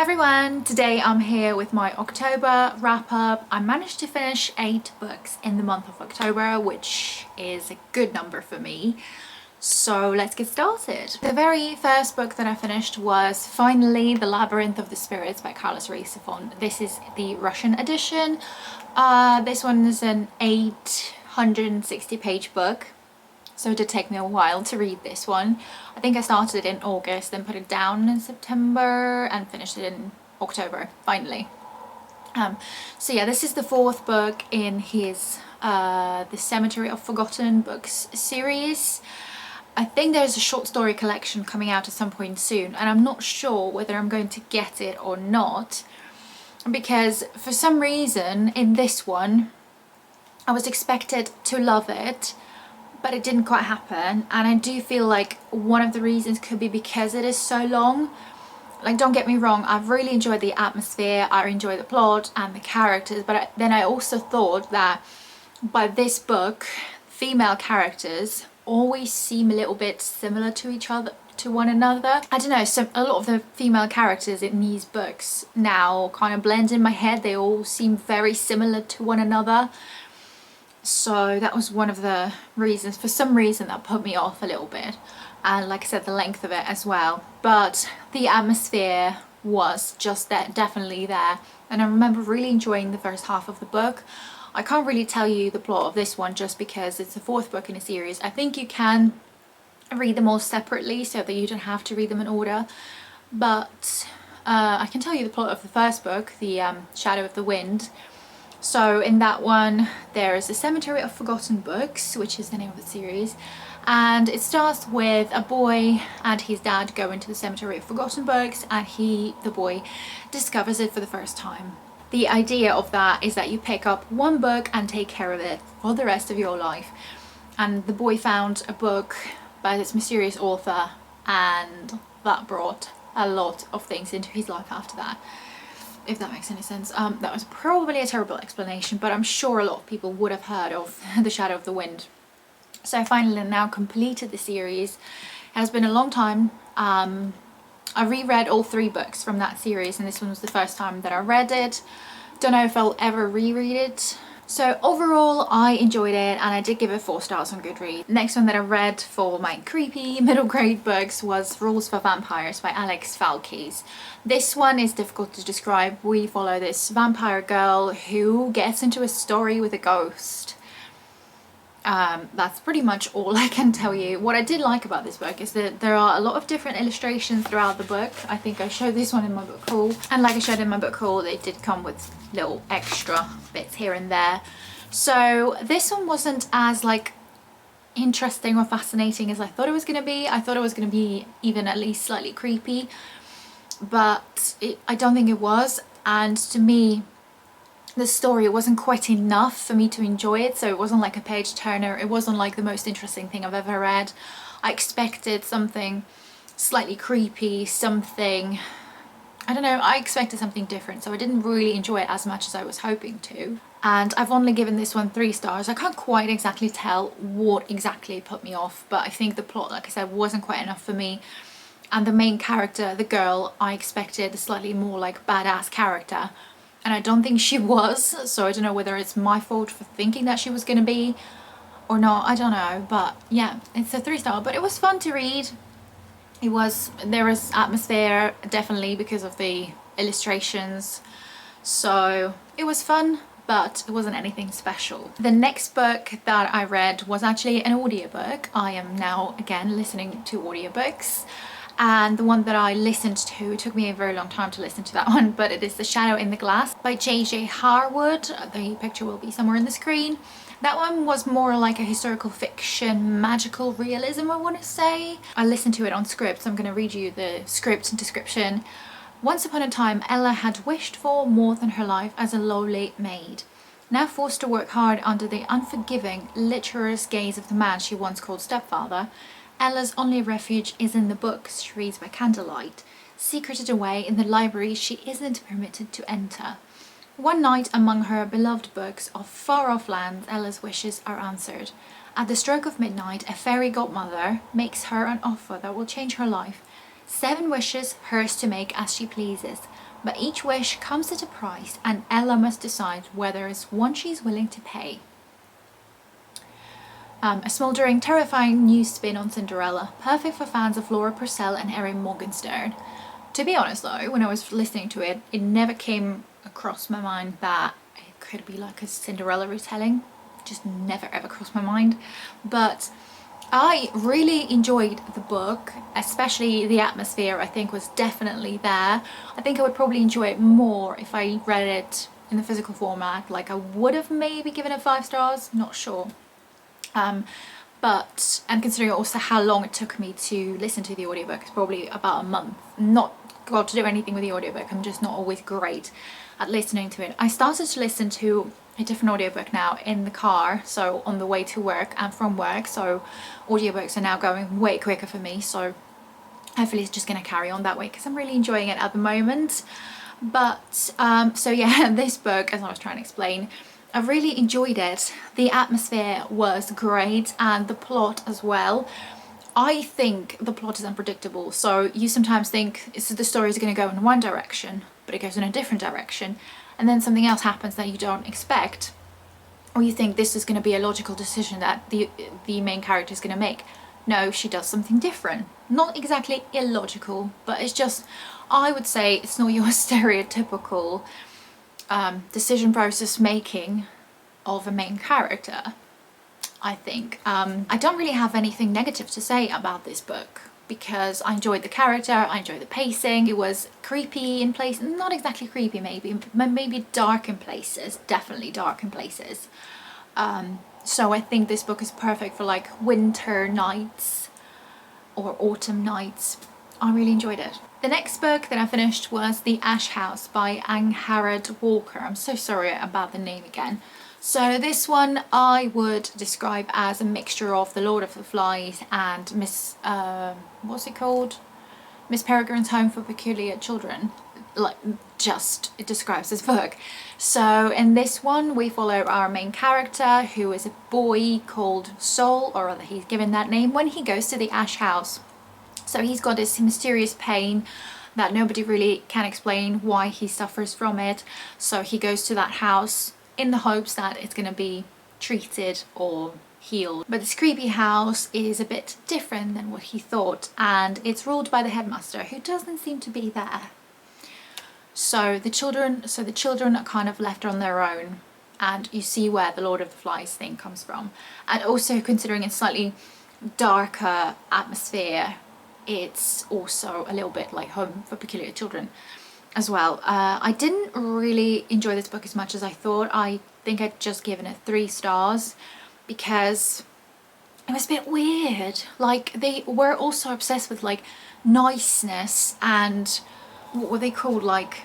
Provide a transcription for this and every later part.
everyone, today I'm here with my October wrap up. I managed to finish 8 books in the month of October, which is a good number for me. So let's get started. The very first book that I finished was finally The Labyrinth of the Spirits by Ruizefont. This is the Russian edition. This one is an 860 page book. So it did take me a while to read this one. I think I started it in August, then put it down in September and finished it in October, finally. So yeah, this is the 4th book in his The Cemetery of Forgotten Books series. I think there's a short story collection coming out at some point soon, and I'm not sure whether I'm going to get it or not, because for some reason in this one I was expected to love it, but it didn't quite happen. And I do feel like one of the reasons could be because it is so long. Like, don't get me wrong, I've really enjoyed the atmosphere, I enjoy the plot and the characters, but then I also thought that by this book, female characters always seem a little bit similar to each other, to one another. I don't know, so a lot of the female characters in these books now kind of blend in my head. They all seem very similar to one another. So that was one of the reasons, for some reason, that put me off a little bit. And like I said, the length of it as well. But the atmosphere was just there, definitely there. And I remember really enjoying the first half of the book. I can't really tell you the plot of this one just because it's the 4th book in a series. I think you can read them all separately so that you don't have to read them in order. But I can tell you the plot of the first book, The Shadow of the Wind. So in that one, there is a Cemetery of Forgotten Books, which is the name of the series, and it starts with a boy and his dad go into the Cemetery of Forgotten Books, and the boy, discovers it for the first time. The idea of that is that you pick up one book and take care of it for the rest of your life. And the boy found a book by this mysterious author, and that brought a lot of things into his life after that. If that makes any sense. That was probably a terrible explanation, but I'm sure a lot of people would have heard of The Shadow of the Wind. So I finally now completed the series. It has been a long time. I reread all 3 books from that series, and this one was the first time that I read it. Don't know if I'll ever reread it. So overall, I enjoyed it, and I did give it 4 stars on Goodreads. Next one that I read for my creepy middle grade books was Rules for Vampires by Falkeys. This one is difficult to describe. We follow this vampire girl who gets into a story with a ghost. That's pretty much all I can tell you. What I did like about this book is that there are a lot of different illustrations throughout the book. I think I showed this one in my book haul, and like I showed in my book haul, they did come with little extra bits here and there. So this one wasn't as like interesting or fascinating as I thought it was going to be. I thought it was going to be even at least slightly creepy, but I don't think it was. And to me, the story wasn't quite enough for me to enjoy it. So it wasn't like a page turner. It wasn't like the most interesting thing I've ever read. I expected something slightly creepy, something, I don't know, I expected something different. So I didn't really enjoy it as much as I was hoping to. And I've only given this one 3 stars. I can't quite exactly tell what exactly put me off, but I think the plot, like I said, wasn't quite enough for me. And the main character, the girl, I expected a slightly more like badass character. And I don't think she was, so I don't know whether it's my fault for thinking that she was going to be or not, I don't know. But yeah, it's a 3 star, but it was fun to read. There was atmosphere, definitely, because of the illustrations. So it was fun, but it wasn't anything special. The next book that I read was actually an audiobook. I am now, again, listening to audiobooks. And the one that I listened to, it took me a very long time to listen to that one, but it is The Shadow in the Glass by J.J. Harwood. The picture will be somewhere on the screen. That one was more like a historical fiction, magical realism, I want to say. I listened to it on script, so I'm going to read you the script and description. Once upon a time, Ella had wished for more than her life as a lowly maid. Now forced to work hard under the unforgiving, lecherous gaze of the man she once called stepfather, Ella's only refuge is in the books she reads by candlelight, secreted away in the library she isn't permitted to enter. One night among her beloved books of far-off lands, Ella's wishes are answered. At the stroke of midnight, a fairy godmother makes her an offer that will change her life. 7 wishes, hers to make as she pleases. but each wish comes at a price, and Ella must decide whether it's one she's willing to pay. A smouldering, terrifying new spin on Cinderella, perfect for fans of Laura Purcell and Erin Morgenstern. To be honest though, when I was listening to it, it never came across my mind that it could be like a Cinderella retelling. Just never ever crossed my mind. But I really enjoyed the book, especially the atmosphere. I think was definitely there. I think I would probably enjoy it more if I read it in the physical format. Like I would have maybe given it 5 stars, not sure. But I'm considering also how long it took me to listen to the audiobook. It's probably about a month. Not got to do anything with the audiobook. I'm just not always great at listening to it. I started to listen to a different audiobook now in the car, so on the way to work and from work, so audiobooks are now going way quicker for me, so hopefully it's just going to carry on that way because I'm really enjoying it at the moment. But so yeah, this book, as I was trying to explain, I really enjoyed it. The atmosphere was great and the plot as well. I think the plot is unpredictable, so you sometimes think the story is going to go in one direction, but it goes in a different direction, and then something else happens that you don't expect, or you think this is going to be a logical decision that the main character is going to make. No, she does something different. Not exactly illogical, but it's just, I would say it's not your stereotypical decision process making of a main character, I think. I don't really have anything negative to say about this book because I enjoyed the character, I enjoyed the pacing. It was creepy in places, not exactly creepy maybe dark in places, definitely dark in places. So I think this book is perfect for like winter nights or autumn nights. I really enjoyed it. The next book that I finished was The Ash House by Angharad Walker. I'm so sorry about the name again. So this one I would describe as a mixture of The Lord of the Flies and what's it called? Miss Peregrine's Home for Peculiar Children. Like, just, it describes this book. So in this one we follow our main character, who is a boy called Sol, or rather he's given that name when he goes to the Ash House. So he's got this mysterious pain that nobody really can explain why he suffers from it. So he goes to that house in the hopes that it's going to be treated or healed. But this creepy house is a bit different than what he thought, and it's ruled by the headmaster, who doesn't seem to be there. So the children are kind of left on their own, and you see where the Lord of the Flies thing comes from. And also, considering it's slightly darker atmosphere, it's also a little bit like Home for Peculiar Children as well. I didn't really enjoy this book as much as I thought. I think I'd just given it 3 stars because it was a bit weird. Like, they were also obsessed with like niceness and what were they called, like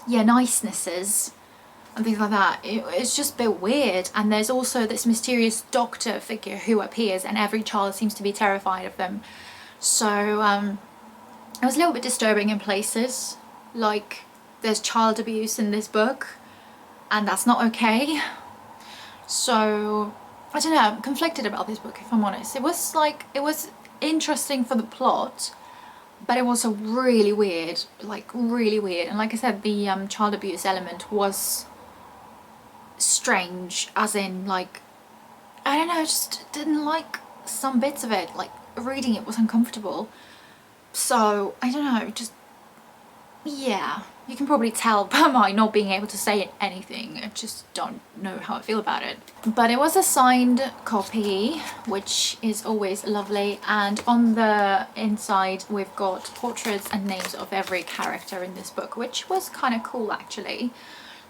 nicenesses and things like that. It's just a bit weird. And there's also this mysterious doctor figure who appears, and every child seems to be terrified of them. So it was a little bit disturbing in places. Like, there's child abuse in this book, and that's not okay. So I don't know, I'm conflicted about this book, if I'm honest. It was interesting for the plot, but it was really weird, like really weird. And like I said, the child abuse element was strange, as in, like, I don't know, I just didn't like some bits of it. Like, reading it was uncomfortable. So I don't know, just, yeah, you can probably tell by my not being able to say anything. I just don't know how I feel about it. But it was a signed copy, which is always lovely, and on the inside we've got portraits and names of every character in this book, which was kind of cool actually.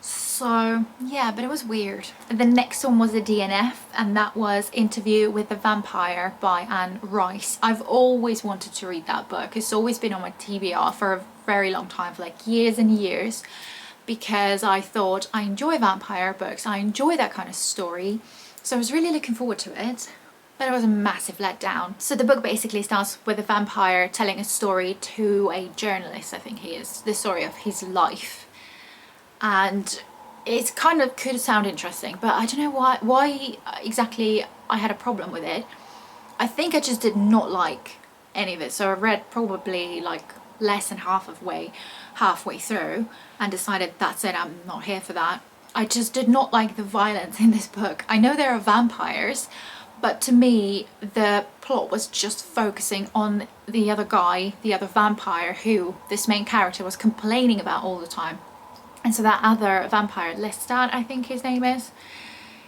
So yeah, but it was weird. The next one was a DNF, and that was Interview with the Vampire by Anne Rice. I've always wanted to read that book. It's always been on my TBR for a very long time, for like years and years, because I thought I enjoy vampire books, I enjoy that kind of story, so I was really looking forward to it. But it was a massive letdown. So the book basically starts with a vampire telling a story to a journalist, I think he is, the story of his life. And it kind of could sound interesting, but I don't know why exactly I had a problem with it. I think I just did not like any of it. So I read probably like less than halfway through and decided that's it, I'm not here for that. I just did not like the violence in this book. I know there are vampires, but to me the plot was just focusing on the other guy, the other vampire who this main character was complaining about all the time. And so that other vampire, Lestat I think his name is,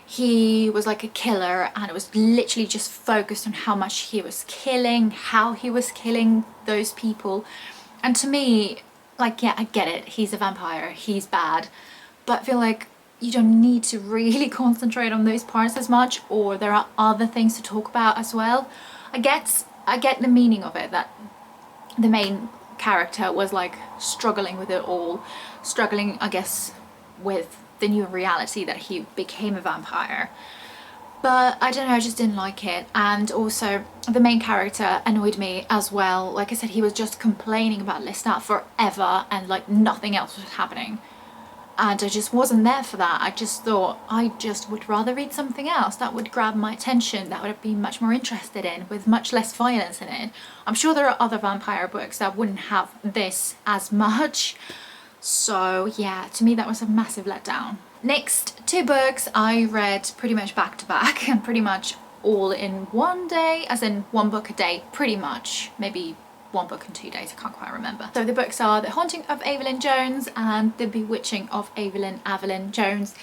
he was like a killer, and it was literally just focused on how much he was killing, how he was killing those people. And to me, like, yeah, I get it, he's a vampire, he's bad, but I feel like you don't need to really concentrate on those parts as much, or there are other things to talk about as well. I get the meaning of it, that the main character was like struggling with it all, struggling, I guess, with the new reality that he became a vampire. But I don't know, I just didn't like it. And also the main character annoyed me as well. Like I said, he was just complaining about Lestat forever, and like nothing else was happening. And I just wasn't there for that. I just thought I just would rather read something else that would grab my attention, that would be much more interested in, with much less violence in it. I'm sure there are other vampire books that wouldn't have this as much. So yeah, to me that was a massive letdown. Next, 2 books I read pretty much back to back, and pretty much all in one day, as in 1 book a day, pretty much. Maybe 1 book in 2 days, I can't quite remember. So the books are The Haunting of Evelyn Jones and The Bewitching of Evelyn Jones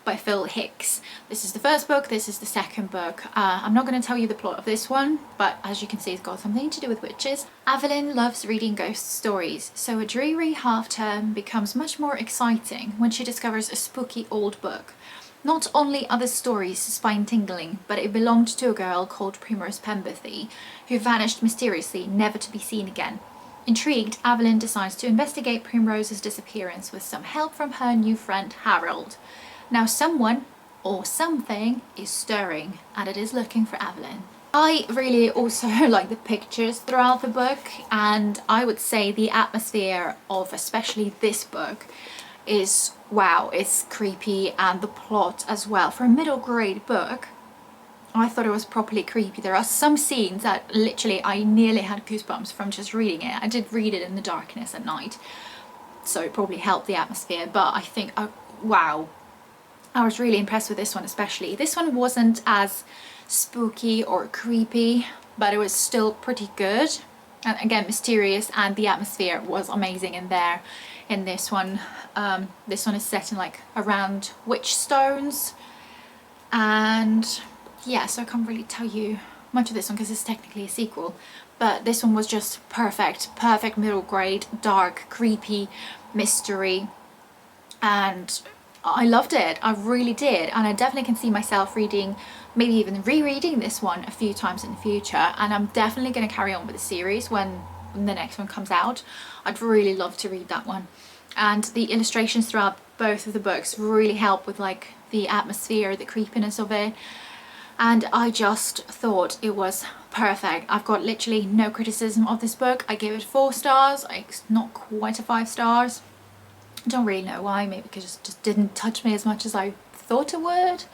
by Phil Hicks. This is the first book, this is the second book. I'm not going to tell you the plot of this one, but as you can see, it's got something to do with witches. Evelyn loves reading ghost stories, so a dreary half-term becomes much more exciting when she discovers a spooky old book. Not only are the stories spine-tingling, but it belonged to a girl called Primrose Pemberthy, who vanished mysteriously, never to be seen again. Intrigued, Evelyn decides to investigate Primrose's disappearance with some help from her new friend Harold. Now someone, or something, is stirring, and it is looking for Evelyn. I really also like the pictures throughout the book, and I would say the atmosphere of especially this book is, wow, it's creepy, and the plot as well. For a middle grade book, I thought it was properly creepy. There are some scenes that literally I nearly had goosebumps from just reading it. I did read it in the darkness at night, so it probably helped the atmosphere, but I think, wow, I was really impressed with this one especially. This one wasn't as spooky or creepy, but it was still pretty good. And again, mysterious, and the atmosphere was amazing in there. In this one is set in like around witch stones, and yeah, so I can't really tell you much of this one because it's technically a sequel, but this one was just perfect middle grade, dark, creepy mystery, and I loved it. I really did, and I definitely can see myself reading, maybe even rereading this one a few times in the future, and I'm definitely going to carry on with the series when the next one comes out. I'd really love to read that one. And the illustrations throughout both of the books really help with like the atmosphere, the creepiness of it, and I just thought it was perfect. I've got literally no criticism of this book. I gave it 4 stars, like not quite a 5 stars. I don't really know why, maybe because it just didn't touch me as much as I thought it would,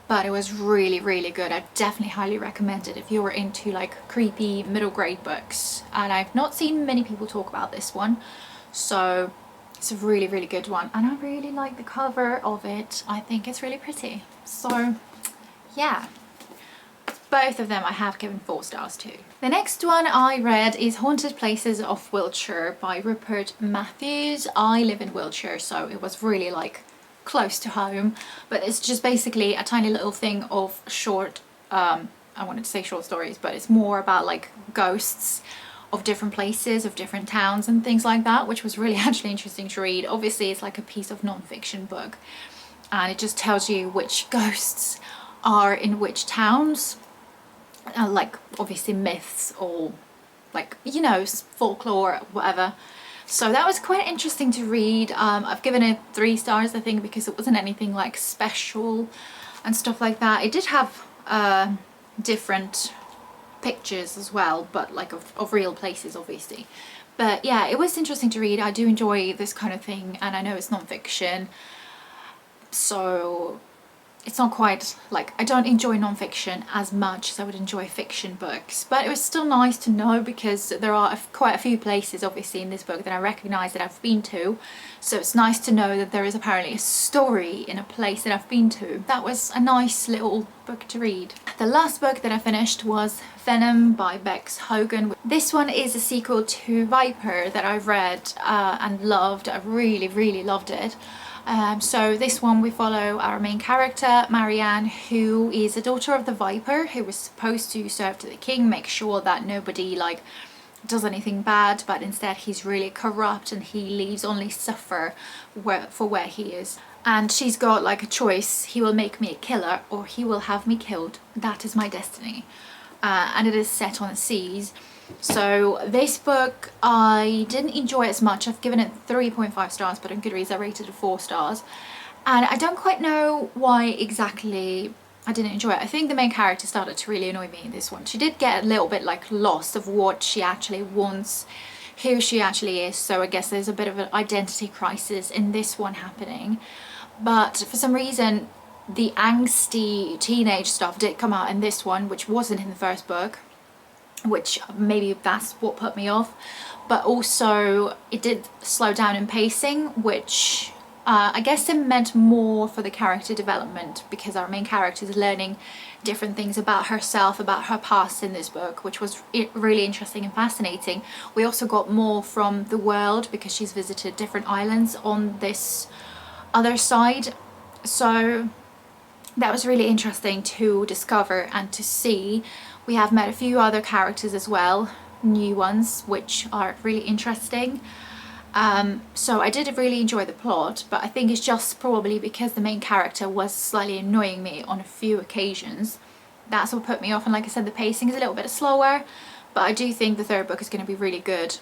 but it was really, really good. I definitely highly recommend it if you're into like creepy middle grade books, and I've not seen many people talk about this one, so it's a really, really good one, and I really like the cover of it. I think it's really pretty, so yeah. Both of them I have given 4 stars to. The next one I read is Haunted Places of Wiltshire by Rupert Matthews. I live in Wiltshire, so it was really like close to home, but it's just basically a tiny little thing of short, I wanted to say short stories, but it's more about like ghosts of different places, of different towns and things like that, which was really actually interesting to read. Obviously it's like a piece of non-fiction book, and it just tells you which ghosts are in which towns. Like obviously myths or like, you know, folklore, whatever. So that was quite interesting to read. I've given it 3 stars, I think, because it wasn't anything like special and stuff like that. It did have different pictures as well, but like of real places obviously. But yeah, it was interesting to read. I do enjoy this kind of thing, and I know it's non-fiction, so it's not quite like, I don't enjoy non-fiction as much as I would enjoy fiction books, but it was still nice to know because there are quite a few places obviously in this book that I recognise that I've been to, so it's nice to know that there is apparently a story in a place that I've been to. That was a nice little book to read. The last book that I finished was Venom by Bex Hogan. This one is a sequel to Viper that I've read and loved. I really loved it. So this one we follow our main character, Marianne, who is a daughter of the Viper, who was supposed to serve to the king, make sure that nobody like does anything bad, but instead he's really corrupt and he leaves only suffer for where he is. And she's got like a choice: he will make me a killer or he will have me killed. That is my destiny. And it is set on the seas. So this book I didn't enjoy as much. I've given it 3.5 stars, but on Goodreads I rated it 4 stars. And I don't quite know why exactly I didn't enjoy it. I think the main character started to really annoy me in this one. She did get a little bit like lost of what she actually wants, who she actually is. So I guess there's a bit of an identity crisis in this one happening. But for some reason the angsty teenage stuff did come out in this one, which wasn't in the first book, which maybe that's what put me off. But also it did slow down in pacing, which I guess it meant more for the character development, because our main character is learning different things about herself, about her past in this book, which was really interesting and fascinating. We also got more from the world because she's visited different islands on this other side, so that was really interesting to discover and to see. We have met a few other characters as well, new ones, which are really interesting. So I did really enjoy the plot, but I think it's just probably because the main character was slightly annoying me on a few occasions. That's what put me off, and like I said, the pacing is a little bit slower, but I do think the third book is going to be really good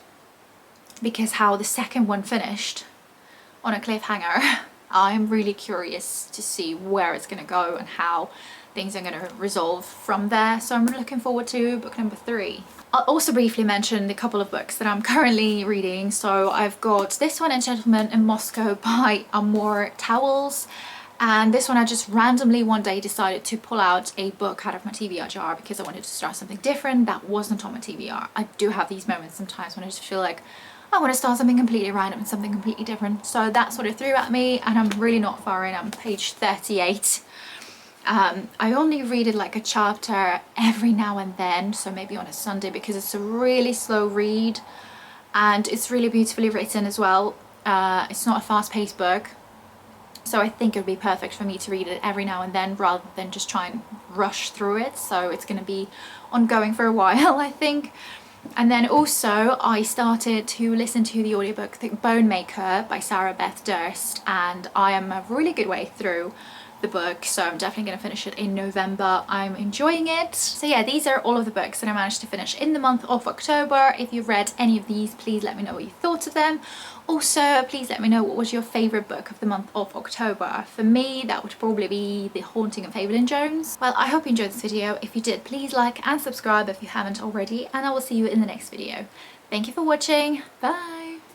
because how the second one finished on a cliffhanger. I'm really curious to see where it's going to go and how things are going to resolve from there. So I'm looking forward to book number 3. I'll also briefly mention a couple of books that I'm currently reading. So I've got this one, A Gentleman in Moscow by Amor Towles. And this one I just randomly one day decided to pull out a book out of my TBR jar because I wanted to start something different that wasn't on my TBR. I do have these moments sometimes when I just feel like I want to start something completely random and something completely different. So that's what it threw at me, and I'm really not far in. I'm page 38. I only read it like a chapter every now and then, so maybe on a Sunday, because it's a really slow read and it's really beautifully written as well. It's not a fast-paced book, so I think it would be perfect for me to read it every now and then rather than just try and rush through it. So it's going to be ongoing for a while, I think. And then also I started to listen to the audiobook The Bone Maker by Sarah Beth Durst, and I am a really good way through the book, so I'm definitely going to finish it in November. I'm enjoying it. So yeah, these are all of the books that I managed to finish in the month of October. If you've read any of these, please let me know what you thought of them. Also, please let me know what was your favourite book of the month of October. For me, that would probably be The Haunting of Evelyn Jones. Well, I hope you enjoyed this video. If you did, please like and subscribe if you haven't already, and I will see you in the next video. Thank you for watching. Bye!